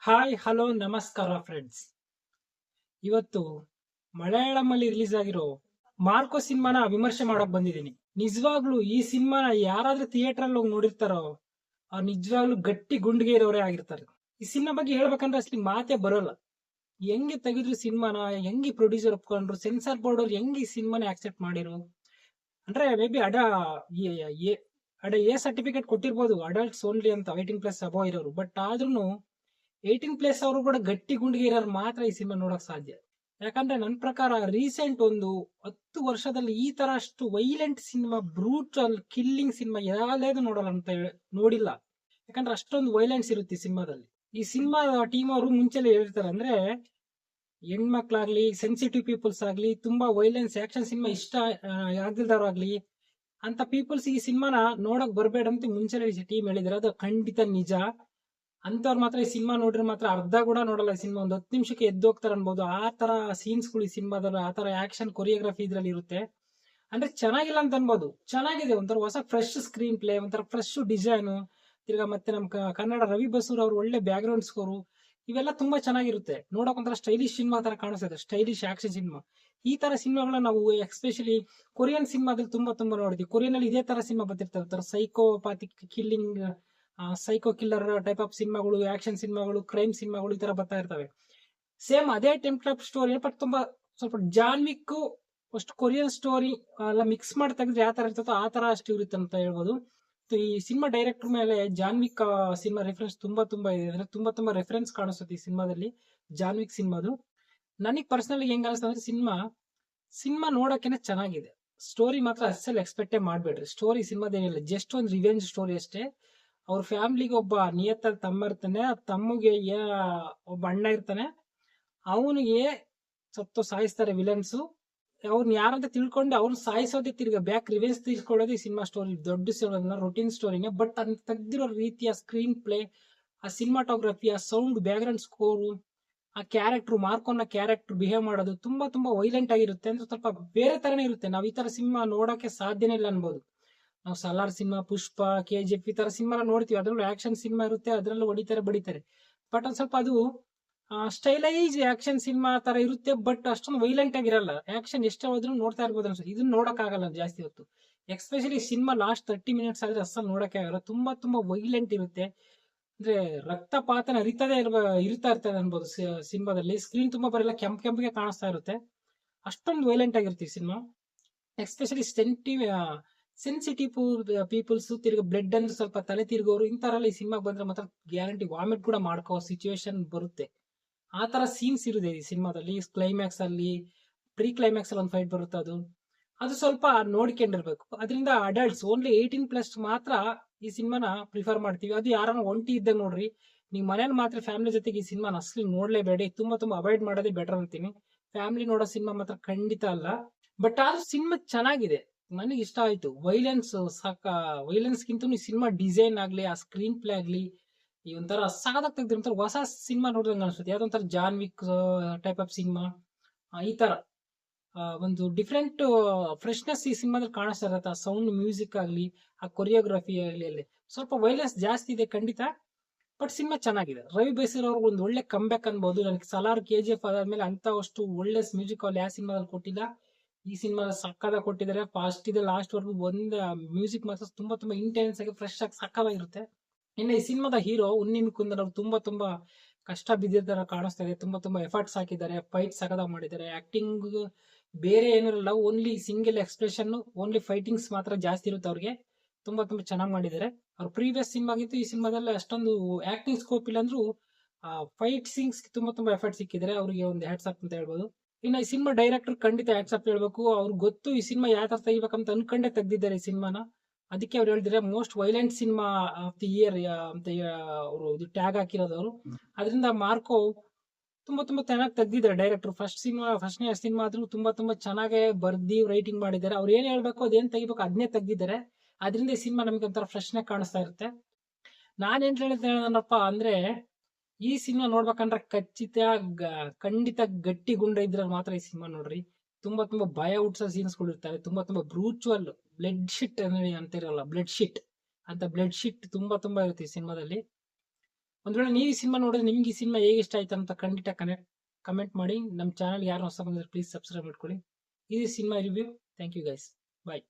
Hi hello ನಮಸ್ಕಾರ friends. ಇವತ್ತು ಮಲಯಾಳಂ ಅಲ್ಲಿ ರಿಲೀಸ್ ಆಗಿರೋ ಮಾರ್ಕೋ ಸಿನಿಮಾನ ವಿಮರ್ಶೆ ಮಾಡಕ್ ಬಂದಿದ್ದೀನಿ. ನಿಜವಾಗ್ಲೂ ಈ ಸಿನಿಮಾನ ಯಾರಾದ್ರೂ ಥಿಯೇಟರ್ ಅಲ್ಲಿ ಹೋಗಿ ನೋಡಿರ್ತಾರೋ ಅವ್ರು ನಿಜವಾಗ್ಲೂ ಗಟ್ಟಿ ಗುಂಡಿಗೆ ಇರೋರೇ ಆಗಿರ್ತಾರೆ. ಈ ಸಿನಿಮಾ ಬಗ್ಗೆ ಹೇಳ್ಬೇಕಂದ್ರೆ ಅಷ್ಟೇ ಮಾತೇ ಬರೋಲ್ಲ. ಹೆಂಗೆ ತೆಗೆದ್ರು ಸಿನಿಮಾನ, ಹೆಂಗೆ ಪ್ರೊಡ್ಯೂಸರ್ ಒಪ್ಕೊಂಡ್ರು, ಸೆನ್ಸಾರ್ ಬೋರ್ಡ್ ಅವ್ರು ಹೆಂಗೆ ಈ ಸಿನಿಮಾನ ಆಕ್ಸೆಪ್ಟ್ ಮಾಡಿರು ಅಂದ್ರೆ ಮೇ ಬಿ ಅಡ ಎ ಸರ್ಟಿಫಿಕೇಟ್ ಕೊಟ್ಟಿರ್ಬೋದು, ಅಡಲ್ಟ್ಸ್ ಓನ್ಲಿ ಅಂತ 18+ ಅಬೋ ಇರೋರು. ಬಟ್ ಆದ್ರೂ 18+ ಅವರು ಕೂಡ ಗಟ್ಟಿ ಗುಂಡಿಗೆ ಇರೋರು ಮಾತ್ರ ಈ ಸಿನಿಮಾ ನೋಡಕ್ ಸಾಧ್ಯ. ಯಾಕಂದ್ರೆ ನನ್ನ ಪ್ರಕಾರ ರೀಸೆಂಟ್ ಒಂದು 10 ವರ್ಷದಲ್ಲಿ ಈ ತರ ಅಷ್ಟು violent cinema, brutal killing cinema ಯಾವ್ದು ನೋಡಲ್ಲ ಅಂತ ನೋಡಿಲ್ಲ. ಯಾಕಂದ್ರೆ ಅಷ್ಟೊಂದು ವೈಲೆನ್ಸ್ ಇರುತ್ತೆ ಈ ಸಿನಿಮಾದಲ್ಲಿ. ಈ ಸಿನಿಮಾ ಟೀಮ್ ಅವರು ಮುಂಚೆಲೆ ಹೇಳಿರ್ತಾರೆ, ಅಂದ್ರೆ ಹೆಣ್ಮಕ್ಳಾಗ್ಲಿ, ಸೆನ್ಸಿಟಿವ್ ಪೀಪಲ್ಸ್ ಆಗ್ಲಿ, ತುಂಬಾ ವೈಲೆನ್ಸ್ ಆಕ್ಷನ್ ಸಿನಿಮಾ ಇಷ್ಟ ಆಗ್ದಿಲ್ದವ್ರಾಗ್ಲಿ ಅಂತ ಪೀಪಲ್ಸ್ ಈ ಸಿನಿಮಾನ ನೋಡಕ್ ಬರ್ಬೇಡ ಅಂತ ಮುಂಚೆನೆ ಟೀಮ್ ಹೇಳಿದಾರೆ. ಅದು ಖಂಡಿತ ನಿಜ. ಅಂತವ್ರು ಮಾತ್ರ ಈ ಸಿನಿಮಾ ನೋಡ್ರಿ ಮಾತ್ರ ಅರ್ಧ ಕೂಡ ನೋಡಲ್ಲ. ಈ ಸಿನಿಮಾ ಒಂದು 10 ನಿಮಿಷಕ್ಕೆ ಎದ್ದೋಗ್ತಾರೆ ಅನ್ಬೋದು. ಆ ತರ ಸೀನ್ಸ್ ಗಳು ಈ ಸಿನಿಮಾದಲ್ಲಿ, ಆ ತರ ಆಕ್ಷನ್ ಕೊರಿಯೋಗ್ರಫಿ ಇದ್ರಲ್ಲಿ ಇರುತ್ತೆ. ಅಂದ್ರೆ ಚೆನ್ನಾಗಿಲ್ಲ ಅಂತ ಅನ್ಬೋದು, ಚೆನ್ನಾಗಿದೆ. ಒಂಥರ ಹೊಸ ಫ್ರೆಶ್ ಸ್ಕ್ರೀನ್ ಪ್ಲೇ, ಒಂಥರ ಫ್ರೆಶ್ ಡಿಸೈನ್. ತಿರ್ಗಾ ಮತ್ತೆ ನಮ್ ಕನ್ನಡ ರವಿ ಬಸೂರ್ ಅವ್ರು ಒಳ್ಳೆ ಬ್ಯಾಕ್ ಗ್ರೌಂಡ್ ಸ್ಕೋರು, ಇವೆಲ್ಲ ತುಂಬಾ ಚೆನ್ನಾಗಿರುತ್ತೆ. ನೋಡಕ್ ಒಂಥರ ಸ್ಟೈಲಿಶ್ ಸಿನಿಮಾ ತರ ಕಾಣಿಸುತ್ತೆ, ಸ್ಟೈಲಿಶ್ ಆಕ್ಷನ್ ಸಿನಿಮಾ. ಈ ತರ ಸಿನಿಮಾಗಳನ್ನ ನಾವು ಎಸ್ಪೆಷಲಿ ಕೊರಿಯನ್ ಸಿನಿಮಾದಲ್ಲಿ ತುಂಬಾ ನೋಡಿದ್ವಿ. ಕೊರಿಯನ್ ಅಲ್ಲಿ ಇದೇ ತರ ಸಿನಿಮಾ ಬರ್ತಿರ್ತಾರೆ, psychopathic killing, psycho killer type of ಸಿನಿಮಾಗಳು, ಆಕ್ಷನ್ ಸಿನಿಮಾಗಳು, ಕ್ರೈಮ್ ಸಿನಿಮಾಗಳು ಈ ತರ ಬರ್ತಾ ಇರ್ತವೆ. ಸೇಮ್ ಅದೇ ಟೆಂಪ್ಲೇಟ್ ಸ್ಟೋರಿ, ಬಟ್ ತುಂಬಾ ಸ್ವಲ್ಪ ಜಾನ್ವಿಕ್ ಅಷ್ಟು ಕೊರಿಯನ್ ಸ್ಟೋರಿ ಎಲ್ಲ ಮಿಕ್ಸ್ ಮಾಡಿ ತೆಗೆದ್ರೆ ಯಾವ ತರ ಇರ್ತದೋ ಆ ತರ ಅಷ್ಟು ಇರುತ್ತೆ ಅಂತ ಹೇಳ್ಬೋದು. ಈ ಸಿನಿಮಾ ಡೈರೆಕ್ಟರ್ ಮೇಲೆ ಜಾನ್ವಿಕ್ ಸಿನಿಮಾ ರೆಫರೆನ್ಸ್ ತುಂಬಾ ಇದೆ. ಅಂದ್ರೆ ತುಂಬಾ ರೆಫರೆನ್ಸ್ ಕಾಣಿಸುತ್ತೆ ಈ ಸಿನಿಮಾದಲ್ಲಿ ಜಾನ್ವಿಕ್ ಸಿನಿಮಾದು. ನನಗೆ ಪರ್ಸನಲಿ ಹೆಂಗ ಅನಿಸ್ತು ಅಂದ್ರೆ ಸಿನಿಮಾ ನೋಡೋಕೆನೆ ಚೆನ್ನಾಗಿದೆ. ಸ್ಟೋರಿ ಮಾತ್ರ ಅಸಲ್ ಎಕ್ಸ್ಪೆಕ್ಟೇ ಮಾಡ್ಬೇಡ್ರಿ. ಸ್ಟೋರಿ ಸಿನಿಮಾದೇನಿಲ್ಲ, ಜಸ್ಟ್ ಒಂದು ರಿವೆಂಜ್ ಸ್ಟೋರಿ ಅಷ್ಟೇ. ಅವ್ರ ಫ್ಯಾಮಿಲಿಗೆ ಒಬ್ಬ ನಿಯತ್ತಾಗಿ ತಮ್ಮ ಇರ್ತಾನೆ, ಆ ತಮ್ಮಗೆ ಒಬ್ಬ ಅಣ್ಣ ಇರ್ತಾನೆ, ಅವನಿಗೆ ಸತ್ತು ಸಾಯಿಸ್ತಾರೆ ವಿಲನ್ಸು. ಅವ್ರನ್ನ ಯಾರಂತ ತಿಳ್ಕೊಂಡು ಅವ್ರನ್ನ ಸಾಯಿಸೋದೇ, ತಿರ್ಗ ಬ್ಯಾಕ್ ರಿವೆಂಜ್ ತೀರ್ಕೊಳ್ಳೋದು ಈ ಸಿನಿಮಾ ಸ್ಟೋರಿ. ದೊಡ್ಡ ರೊಟೀನ್ ಸ್ಟೋರಿನೇ, ಬಟ್ ಅದ್ ತೆಗ್ದಿರೋ ರೀತಿ, ಆ ಸ್ಕ್ರೀನ್ ಪ್ಲೇ, ಆ ಸಿನಿಮಾಟೋಗ್ರಫಿ, ಆ ಸೌಂಡ್, ಬ್ಯಾಕ್ ಗ್ರೌಂಡ್ ಸ್ಕೋರು, ಆ ಕ್ಯಾರೆಕ್ಟರ್ ಮಾರ್ಕೋನ ಕ್ಯಾರೆಕ್ಟರ್ ಬಿಹೇವ್ ಮಾಡೋದು ತುಂಬಾ ವೈಲೆಂಟ್ ಆಗಿರುತ್ತೆ. ಅಂದ್ರೆ ಸ್ವಲ್ಪ ಬೇರೆ ತರನೇ ಇರುತ್ತೆ. ನಾವ್ ಈ ತರ ಸಿನಿಮಾ ನೋಡಕ್ಕೆ ಸಾಧ್ಯನೇ ಇಲ್ಲ ಅನ್ಬೋದು. ನಾವು ಸಲಾರ್ ಸಿನಿಮಾ, ಪುಷ್ಪ, KGF ಈ ತರ ಸಿನಿಮಾ ನೋಡ್ತೀವಿ, ಅದ್ರಲ್ಲೂ ಆಕ್ಷನ್ ಸಿನಿಮಾ ಇರುತ್ತೆ, ಅದ್ರಲ್ಲೂ ಹೊಡಿತಾರೆ ಬಡಿತಾರೆ. ಬಟ್ ಒಂದ್ ಸ್ವಲ್ಪ ಅದು ಸ್ಟೈಲೈಸ್ ಆಕ್ಷನ್ ಸಿನಿಮಾ ತರ ಇರುತ್ತೆ, ಬಟ್ ಅಷ್ಟೊಂದು ವೈಲೆಂಟ್ ಆಗಿರಲ್ಲ. ಆಕ್ಷನ್ ಎಷ್ಟೇ ಹೋದ್ರೂ ನೋಡ್ತಾ ಇರ್ಬೋದು ಅನ್ಸುತ್ತೆ. ಇದನ್ನ ನೋಡಕ್ ಆಗಲ್ಲ ಜಾಸ್ತಿ ಹೊತ್ತು. ಎಕ್ಸ್ಪೆಷಲಿ ಸಿನಿಮಾ ಲಾಸ್ಟ್ 30 ಮಿನಿಟ್ಸ್ ಆದ್ರೆ ಅಸಲ್ ನೋಡಕ್ಕೆ ಆಗಲ್ಲ. ತುಂಬಾ ವೈಲೆಂಟ್ ಇರುತ್ತೆ. ಅಂದ್ರೆ ರಕ್ತಪಾತನ ಇರ್ತಾ ಇರ್ತದೆ ಅನ್ಬೋದು ಸಿನಿಮಾದಲ್ಲಿ. ಸ್ಕ್ರೀನ್ ತುಂಬಾ ಬರಲ್ಲ, ಕೆಂಪಿಗೆ ಕಾಣಿಸ್ತಾ ಇರುತ್ತೆ. ಅಷ್ಟೊಂದು ವೈಲೆಂಟ್ ಆಗಿರುತ್ತೆ ಈ ಸಿನಿಮಾ. ಎಸ್ಪೆಷಲಿ ಸೆನ್ಸಿಟಿವ್ ಪೀಪಲ್ಸ್, ತಿರ್ಗ ಬ್ಲಡ್ ಅಂದ್ರೆ ಸ್ವಲ್ಪ ತಲೆ ತಿರ್ಗೋರು, ಇಂಥವ್ರೆಲ್ಲ ಈ ಸಿನಿಮಾಗೆ ಬಂದ್ರೆ ಮಾತ್ರ ಗ್ಯಾರಂಟಿ ವಾಮಿಟ್ ಕೂಡ ಮಾಡ್ಕೋ ಸಿಚುವೇಶನ್ ಬರುತ್ತೆ. ಆ ತರ ಸೀನ್ಸ್ ಇರುತ್ತೆ ಈ ಸಿನಿಮಾದಲ್ಲಿ. ಕ್ಲೈಮ್ಯಾಕ್ಸ್ ಅಲ್ಲಿ, ಪ್ರೀ ಕ್ಲೈಮ್ಯಾಕ್ಸ್ ಅಲ್ಲಿ ಒಂದು ಫೈಟ್ ಬರುತ್ತೆ, ಅದು ಸ್ವಲ್ಪ ನೋಡ್ಕೊಂಡಿರ್ಬೇಕು. ಅದರಿಂದ ಅಡಲ್ಟ್ಸ್ ಓನ್ಲಿ 18+ ಮಾತ್ರ ಈ ಸಿನಿಮಾನ ಪ್ರಿಫರ್ ಮಾಡ್ತೀವಿ. ಅದು ಯಾರನ್ನ ಒಂಟಿ ಇದ್ದಾಗ ನೋಡ್ರಿ. ನೀವು ಮನೇಲಿ ಮಾತ್ರ ಫ್ಯಾಮಿಲಿ ಜೊತೆಗೆ ಈ ಸಿನಿಮಾನ ಅಸಲಿ ನೋಡ್ಲೇಬೇಡಿ. ತುಂಬಾ ಅವಾಯ್ಡ್ ಮಾಡೋದೇ ಬೆಟರ್ ಅಂತೀನಿ. ಫ್ಯಾಮಿಲಿ ನೋಡೋ ಸಿನಿಮಾ ಮಾತ್ರ ಖಂಡಿತ ಅಲ್ಲ. ಬಟ್ ಆದ್ರೂ ಸಿನಿಮಾ ಚೆನ್ನಾಗಿದೆ, ನನಗೆ ಇಷ್ಟ ಆಯ್ತು. ವೈಲೆನ್ಸ್ಗಿಂತ ಈ ಸಿನಿಮಾ ಡಿಸೈನ್ ಆಗ್ಲಿ, ಆ ಸ್ಕ್ರೀನ್ ಪ್ಲೇ ಆಗ್ಲಿ, ಈ ಒಂಥರ ಸಾದಾಗ ತೆಗ್ದಿರೋ ಹೊಸ ಸಿನಿಮಾ ನೋಡಿದಂಗೆ ಅನ್ಸುತ್ತೆ. ಯಾವ್ದೊಂಥರ ಜಾನ್ವಿಕ್ ಟೈಪ್ ಆಫ್ ಸಿನಿಮಾ. ಈ ತರ ಒಂದು ಡಿಫ್ರೆಂಟ್ ಫ್ರೆಶ್ನೆಸ್ ಈ ಸಿನಿಮಾದಲ್ಲಿ ಕಾಣಿಸ್ತಾ ಇರತ್ತೆ. ಆ ಸೌಂಡ್, ಮ್ಯೂಸಿಕ್ ಆಗ್ಲಿ, ಆ ಕೊರಿಯೋಗ್ರಫಿ ಆಗ್ಲಿ, ಅಲ್ಲಿ ಸ್ವಲ್ಪ ವೈಲೆನ್ಸ್ ಜಾಸ್ತಿ ಇದೆ ಖಂಡಿತ, ಬಟ್ ಸಿನಿಮಾ ಚೆನ್ನಾಗಿದೆ. ರವಿ ಬಸೂರ್ ಅವ್ರಿಗೆ ಒಂದು ಒಳ್ಳೆ ಕಂಬ್ಯಾಕ್ ಅನ್ಬೋದು. ನನಗೆ ಸಲಾರ್, KGF ಅದಾದ್ಮೇಲೆ ಅಂತ ಅಷ್ಟು ಒಳ್ಳೆ ಮ್ಯೂಸಿಕ್ ಅವ್ರು ಯಾವ ಸಿನಿಮಾದಲ್ಲಿ ಕೊಟ್ಟಿಲ್ಲ. ಈ ಸಿನಿಮಾ ಸಕ್ಕದಾಗ ಕೊಟ್ಟಿದ್ದಾರೆ. ಫಾಸ್ಟ್ ಇದೆ ಲಾಸ್ಟ್ ವರ್ಗು. ಒಂದು ಮ್ಯೂಸಿಕ್ ಮಾತ್ರ ತುಂಬಾ ಇಂಟೆನ್ಸ್ ಆಗಿ, ಫ್ರೆಶ್ ಆಗಿ ಸಕ್ಕದಾಗಿರುತ್ತೆ. ಇನ್ನು ಈ ಸಿನಿಮಾದ ಹೀರೋ ಉನ್ನಿ ಮುಕುಂದನ್ ಅವ್ರು ತುಂಬಾ ಕಷ್ಟ ಬಿದ್ದಿರ್ತಾರ ಕಾಣಿಸ್ತಾ ಇದೆ. ತುಂಬಾ ಎಫರ್ಟ್ಸ್ ಹಾಕಿದ್ದಾರೆ, ಫೈಟ್ ಸಕ್ಕದಾಗ ಮಾಡಿದ್ದಾರೆ. ಆಕ್ಟಿಂಗ್ ಬೇರೆ ಏನಿರಲ್ಲ, only single expression, only fightings ಮಾತ್ರ ಜಾಸ್ತಿ ಇರುತ್ತೆ ಅವ್ರಿಗೆ. ತುಂಬಾ ಚೆನ್ನಾಗಿ ಮಾಡಿದ್ದಾರೆ. ಅವ್ರ ಪ್ರೀವಿಯಸ್ ಸಿನಿಮಾಗಿತ್ತು ಈ ಸಿನಿಮಾದಲ್ಲಿ ಅಷ್ಟೊಂದು ಆಕ್ಟಿಂಗ್ ಸ್ಕೋಪ್ ಇಲ್ಲ ಅಂದ್ರೂ ಫೈಟ್ ಸೀನ್ಸ್ ತುಂಬಾ ಎಫರ್ಟ್ ಸಿಕ್ಕಿದ್ರೆ ಅವ್ರಿಗೆ ಒಂದು ಹ್ಯಾಟ್ಸ್ ಆಫ್ ಅಂತ ಹೇಳ್ಬೋದು. ಇನ್ನು ಈ ಸಿನಿಮಾ ಡೈರೆಕ್ಟರ್ ಖಂಡಿತ ಹ್ಯಾಟ್ಸ್ ಆಫ್ ಹೇಳ್ಬೇಕು. ಅವ್ರಿಗೆ ಗೊತ್ತು ಈ ಸಿನಿಮಾ ಯಾವ ತರ ತೆಗಿಬೇಕಂತ ಅನ್ಕೊಂಡೇ ತೆಗ್ದಿದ್ದಾರೆ ಈ ಸಿನಿಮಾನ. ಅದಕ್ಕೆ ಅವ್ರು ಹೇಳಿದ್ರೆ most violent cinema of the year ಅಂತ ಅವರು ಇದು ಟ್ಯಾಗ್ ಹಾಕಿರೋದವ್ರು. ಅದರಿಂದ ಮಾರ್ಕೋ ತುಂಬಾ ಚೆನ್ನಾಗಿ ತೆಗ್ದಿದ್ದಾರೆ ಡೈರೆಕ್ಟರ್. ಫಸ್ಟ್ನೇ ಸಿನಿಮಾ ಆದ್ರೂ ತುಂಬಾ ಚೆನ್ನಾಗಿ ಬರ್ದಿ ರೈಟಿಂಗ್ ಮಾಡಿದ್ದಾರೆ. ಅವ್ರು ಏನ್ ಹೇಳ್ಬೇಕು, ಅದೇನ್ ತೆಗಿಬೇಕು ಅದನ್ನೇ ತೆಗ್ದಿದ್ದಾರೆ. ಅದರಿಂದ ಈ ಸಿನಿಮಾ ನಮಗೆ ಒಂಥರ ಫ್ರೆಶ್ನೇ ಕಾಣಿಸ್ತಾ ಇರುತ್ತೆ. ನಾನೇನ್ ಹೇಳಿದ್ನಪ್ಪ ಅಂದ್ರೆ, ಈ ಸಿನಿಮಾ ನೋಡ್ಬೇಕಂದ್ರೆ ಖಂಡಿತ ಗಟ್ಟಿ ಗುಂಡ ಇದ್ರೆ ಮಾತ್ರ ಈ ಸಿನಿಮಾ ನೋಡ್ರಿ. ತುಂಬಾ ಭಯ ಹುಟ್ಟಿಸೋ ಸೀನ್ಸ್ಗಳು ಇರ್ತವೆ. ತುಂಬಾ ಬ್ರೂಚುವಲ್ ಬ್ಲಡ್ ಶಿಟ್ ಅಂತಿರಲ್ಲ, ಬ್ಲಡ್ ಶಿಟ್ ಅಂತ ಬ್ಲಡ್ ಶಿಟ್ ತುಂಬಾ ಇರುತ್ತೆ ಈ ಸಿನಿಮಾದಲ್ಲಿ. ಒಂದ್ ವೇಳೆ ನೀವು ಈ ಸಿನಿಮಾ ನೋಡಿದ್ರೆ ನಿಮ್ಗೆ ಈ ಸಿನಿಮಾ ಹೇಗೆ ಇಷ್ಟ ಆಯ್ತು ಅಂತ ಖಂಡಿತ ಕಮೆಂಟ್ ಮಾಡಿ. ನಮ್ಮ ಚಾನಲ್ ಯಾರು ಹೊಸ ಬಂದ್ರೆ ಪ್ಲೀಸ್ ಸಬ್ಸ್ಕ್ರೈಬ್ ಮಾಡ್ಕೊಳ್ಳಿ. ಇದು cinema review. Thank you guys. Bye.